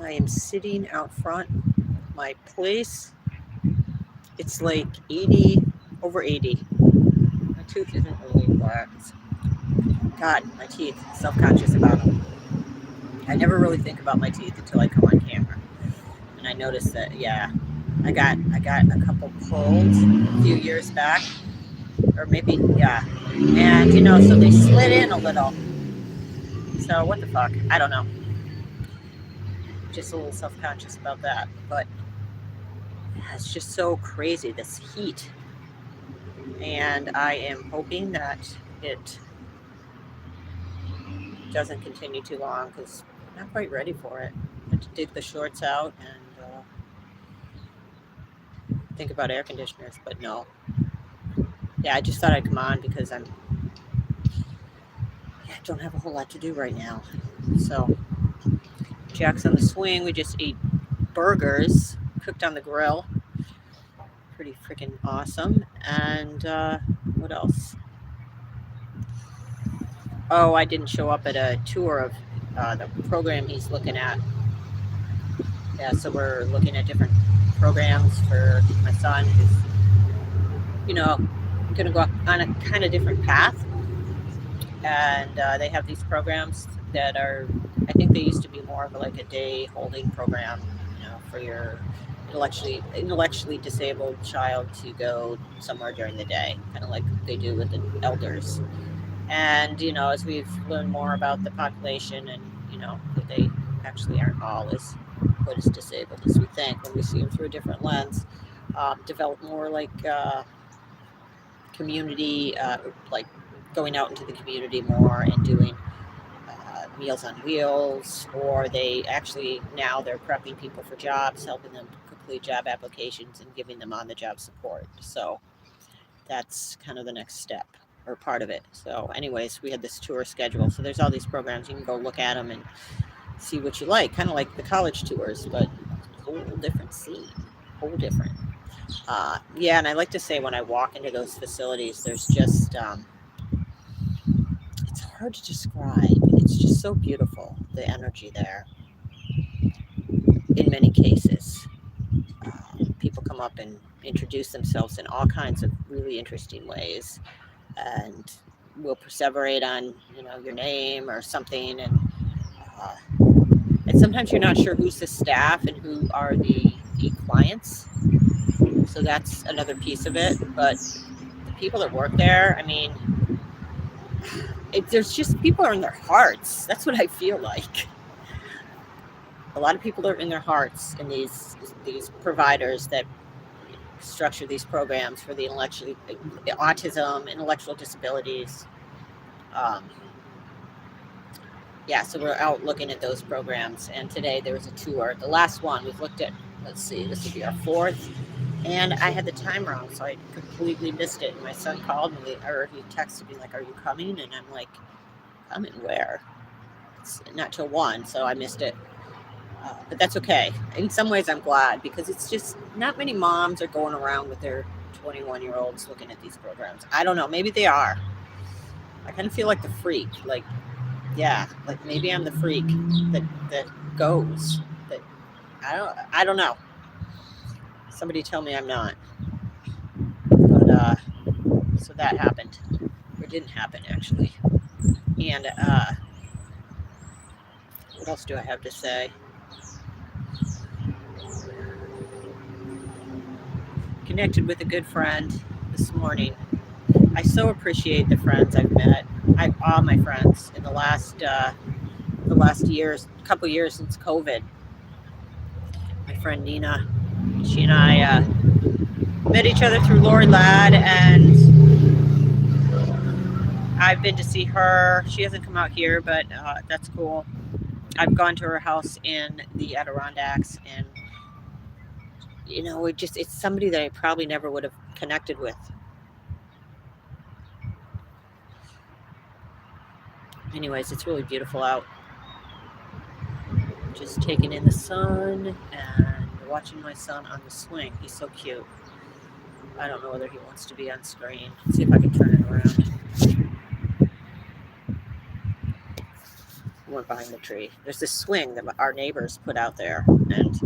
I am sitting out front. My place, it's like 80, over 80. My tooth isn't really black. God, my teeth, self-conscious about them. I never really think about my teeth until I come on camera. And I noticed that, yeah, I got a couple pulled a few years back, or maybe, yeah. And, so they slid in a little. So what the fuck? I don't know. Just a little self-conscious about that. But it's just so crazy, this heat. And I am hoping that it doesn't continue too long because I'm not quite ready for it. I have to dig the shorts out and think about air conditioners, but no. Yeah, I just thought I'd come on because I don't have a whole lot to do right now. So Jack's on the swing. We just ate burgers cooked on the grill. Pretty freaking awesome. And what else? Oh, I didn't show up at a tour of the program he's looking at. Yeah, so we're looking at different programs for my son who's, going to go on a kind of different path. And they have these programs that are, I think they used to be more of like a day holding program, for your intellectually disabled child to go somewhere during the day, kind of like they do with the elders. And, as we've learned more about the population and, that they actually aren't all as quite as disabled as we think when we see them through a different lens, develop more like community, like going out into the community more and doing Meals on Wheels, or they actually, now they're prepping people for jobs, helping them complete job applications and giving them on-the-job support. So that's kind of the next step or part of it. So anyways, we had this tour schedule. So there's all these programs. You can go look at them and see what you like, kind of like the college tours, but whole different scene, whole different. Yeah, and I like to say when I walk into those facilities, there's just, it's hard to describe. It's just so beautiful, the energy there. In many cases, people come up and introduce themselves in all kinds of really interesting ways, and we'll perseverate on, your name or something, uh, and sometimes you're not sure who's the staff and who are the clients. So that's another piece of it. But the people that work there, I mean, there's just people are in their hearts. That's what I feel like. A lot of people are in their hearts in these providers that structure these programs for the autism, intellectual disabilities. Um, yeah, so we're out looking at those programs, and today there was a tour. The last one we've looked at. Let's see, this will be our fourth. And I had the time wrong, so I completely missed it. And my son called me, or he texted me, like, "Are you coming?" And I'm like, "Coming where?" It's not till 1, so I missed it. But that's okay. In some ways, I'm glad, because it's just not many moms are going around with their 21-year-olds looking at these programs. I don't know. Maybe they are. I kind of feel like the freak. Like, yeah, like maybe I'm the freak that goes. That I don't know. Somebody tell me I'm not. But so that happened, or didn't happen actually. And what else do I have to say? Connected with a good friend this morning. I so appreciate the friends I've met. All my friends in the last years, couple years since COVID. My friend Nina, she and I met each other through Lori Ladd, and I've been to see her. She hasn't come out here, but that's cool. I've gone to her house in the Adirondacks, and it's somebody that I probably never would have connected with. Anyways, it's really beautiful out. Just taking in the sun and watching my son on the swing. He's so cute. I don't know whether he wants to be on screen. Let's see if I can turn it around. went behind the tree. There's this swing that our neighbors put out there, and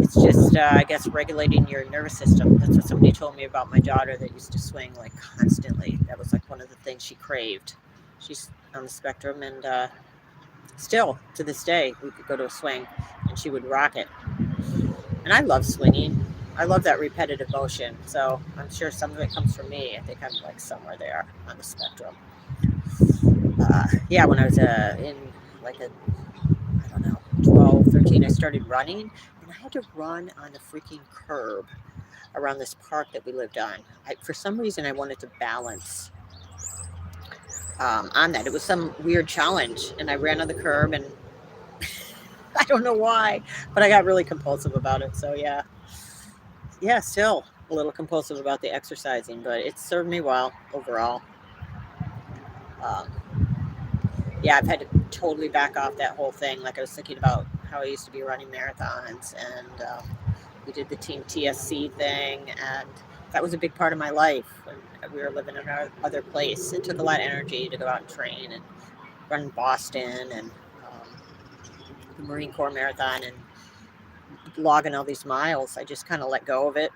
it's just, I guess, regulating your nervous system. That's what somebody told me about my daughter that used to swing like constantly. That was like one of the things she craved. She's on the spectrum, and still to this day, we could go to a swing, and she would rock it. And I love swinging. I love that repetitive motion. So I'm sure some of it comes from me. I think I'm like somewhere there on the spectrum. Yeah, when I was in like I don't know, 12, 13, I started running, and I had to run on the freaking curb around this park that we lived on. For some reason, I wanted to balance on that. It was some weird challenge, and I ran on the curb, and I don't know why, but I got really compulsive about it. So yeah, still a little compulsive about the exercising, but it served me well overall. Um, yeah, I've had to totally back off that whole thing. Like I was thinking about how I used to be running marathons, and we did the Team TSC thing, and that was a big part of my life when we were living in our other place. It took a lot of energy to go out and train and run in Boston and the Marine Corps Marathon and logging all these miles. I just kind of let go of it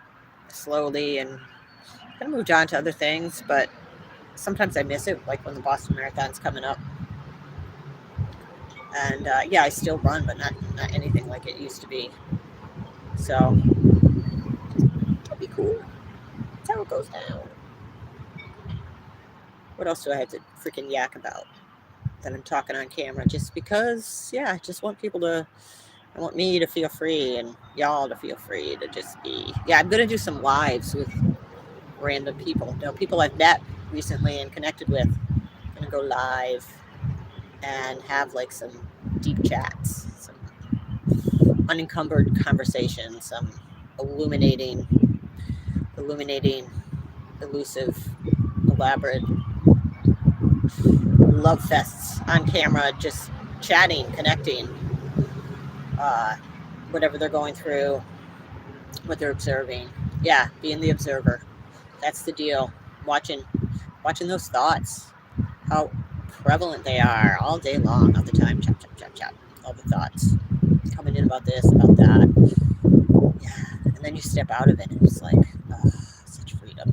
slowly and kind of moved on to other things, but sometimes I miss it, like when the Boston Marathon's coming up. And yeah, I still run, but not anything like it used to be. So that'd be cool. That's how it goes down. What else do I have to freaking yak about that I'm talking on camera? Just because, yeah, I just want people to, I want me to feel free and y'all to feel free to just be. Yeah, I'm going to do some lives with random people. You know, people I've met recently and connected with. I'm going to go live and have like some deep chats, some unencumbered conversations, some illuminating, elusive, elaborate love fests on camera, just chatting, connecting, whatever they're going through, what they're observing. Yeah, being the observer. That's the deal. Watching those thoughts, how prevalent they are all day long, all the time. Chop, chop, chop, chop. All the thoughts coming in about this, about that. Yeah, and then you step out of it, and it's like, such freedom.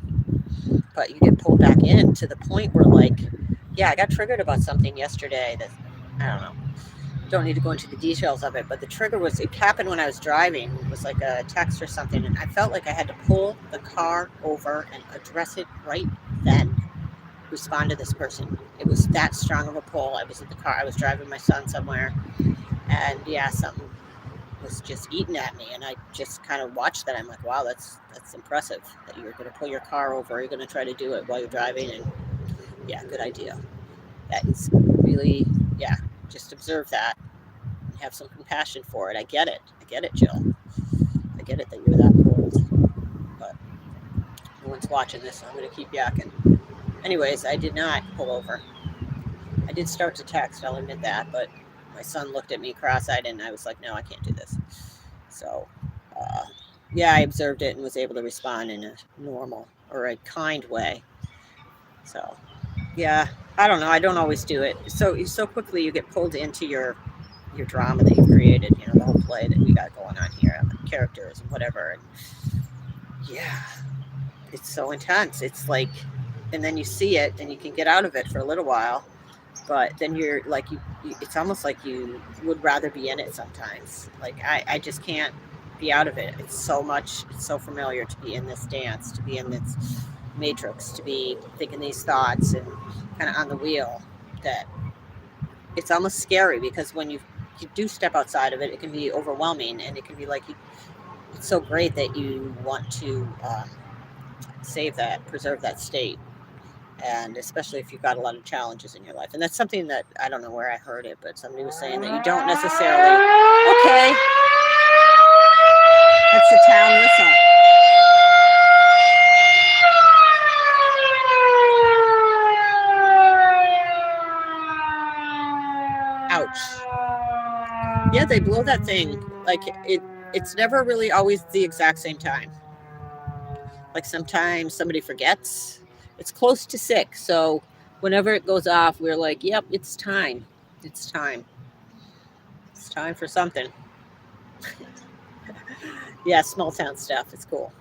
But you get pulled back in to the point where, like, yeah, I got triggered about something yesterday that, I don't know, don't need to go into the details of it, but the trigger was, it happened when I was driving. It was like a text or something, and I felt like I had to pull the car over and address it right then. Respond to this person. It was that strong of a pull. I was in the car, I was driving my son somewhere, and yeah, something was just eating at me, and I just kind of watched that. I'm like, wow, that's impressive that you're going to pull your car over. You're going to try to do it while you're driving, and yeah, good idea. That is really, yeah, just observe that and have some compassion for it. I get it, Jill. I get it that you're that pulled, but no one's watching this, so I'm going to keep yakking. Anyways, I did not pull over. I did start to text, I'll admit that, but my son looked at me cross-eyed, and I was like, no, I can't do this. So, yeah, I observed it and was able to respond in a normal or a kind way. So, yeah, I don't know. I don't always do it. So quickly you get pulled into your drama that you've created, you know, the whole play that we got going on here, and the characters and whatever. And yeah, it's so intense. It's like, and then you see it and you can get out of it for a little while, but then you're like, it's almost like you would rather be in it sometimes. Like I just can't be out of it. It's so much, it's so familiar to be in this dance, to be in this matrix, to be thinking these thoughts and kind of on the wheel, that it's almost scary, because when you do step outside of it, it can be overwhelming, and it can be like, it's so great that you want to save that, preserve that state. And especially if you've got a lot of challenges in your life. And that's something that, I don't know where I heard it, but somebody was saying that you don't necessarily, okay, that's the town whistle. Ouch. Yeah, they blow that thing. Like, it's never really always the exact same time. Like, sometimes somebody forgets. It's close to 6, so whenever it goes off, we're like, yep, it's time. It's time. Time for something. Yeah, small town stuff. It's cool.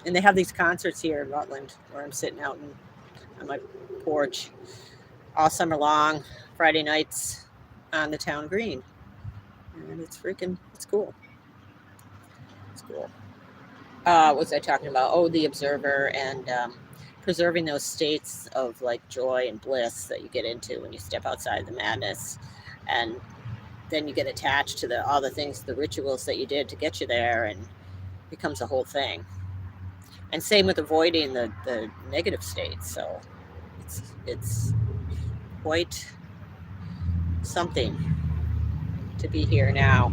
And they have these concerts here in Rutland where I'm sitting out on my porch all summer long, Friday nights on the town green. And it's cool. It's cool. What was I talking about? Oh, the observer and preserving those states of like joy and bliss that you get into when you step outside the madness. And then you get attached to all the things, the rituals that you did to get you there, and it becomes a whole thing. And same with avoiding the negative states. So it's quite something to be here now.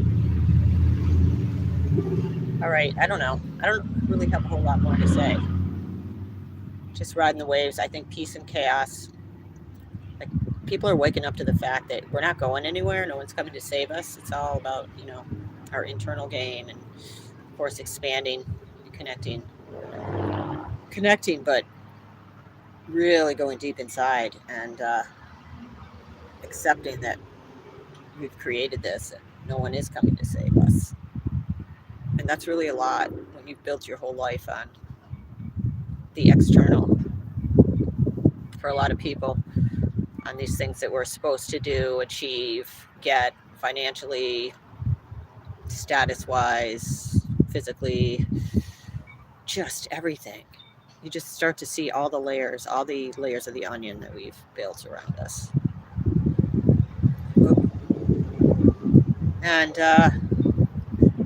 All right, I don't know. I don't really have a whole lot more to say. Just riding the waves. I think peace and chaos. Like, people are waking up to the fact that we're not going anywhere. No one's coming to save us. It's all about, our internal game and, of course, expanding and connecting, but really going deep inside and accepting that we've created this and no one is coming to save us. And that's really a lot when you've built your whole life on the external. For a lot of people, on these things that we're supposed to do, achieve, get financially, status-wise, physically, just everything. You just start to see all the layers of the onion that we've built around us. And I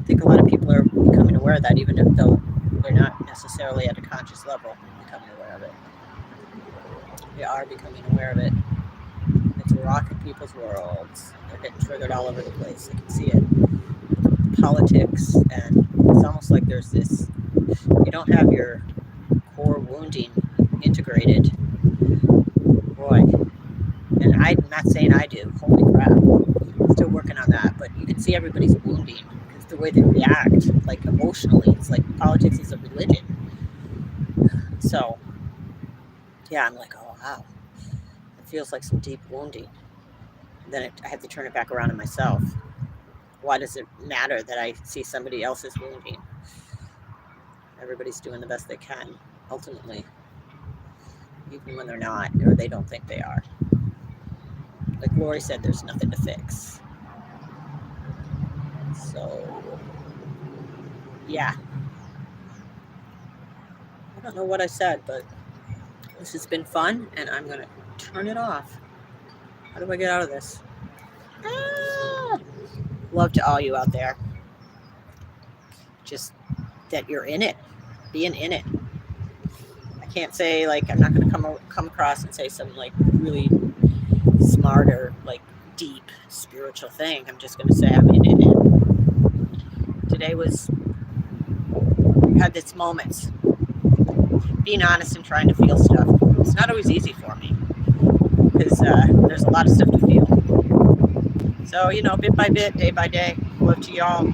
think a lot of people are becoming aware of that, even if though they're not necessarily at a conscious level becoming aware of it. They are becoming aware of it. It's rocking people's worlds. They're getting triggered all over the place. They can see it. Politics, and it's almost like there's this, you don't have your core wounding integrated. Boy. And I'm not saying I do. Holy crap. I'm still working on that. But you can see everybody's wounding. Because the way they react, like emotionally, it's like politics is a religion. So, yeah, I'm like, oh, wow. It feels like some deep wounding. And then I have to turn it back around on myself. Why does it matter that I see somebody else's wounding? Everybody's doing the best they can, ultimately. Even when they're not, or they don't think they are. Like Lori said, there's nothing to fix. So, yeah. I don't know what I said, but this has been fun, and I'm going to turn it off. How do I get out of this? Love to all you out there. Just that you're in it. Being in it. I can't say, like, I'm not going to come across and say some, like, really smart or, like, deep spiritual thing. I'm just going to say I'm in it. Today had its moments. Being honest and trying to feel stuff. It's not always easy for me. Because there's a lot of stuff to feel. So, bit by bit, day by day, love to y'all.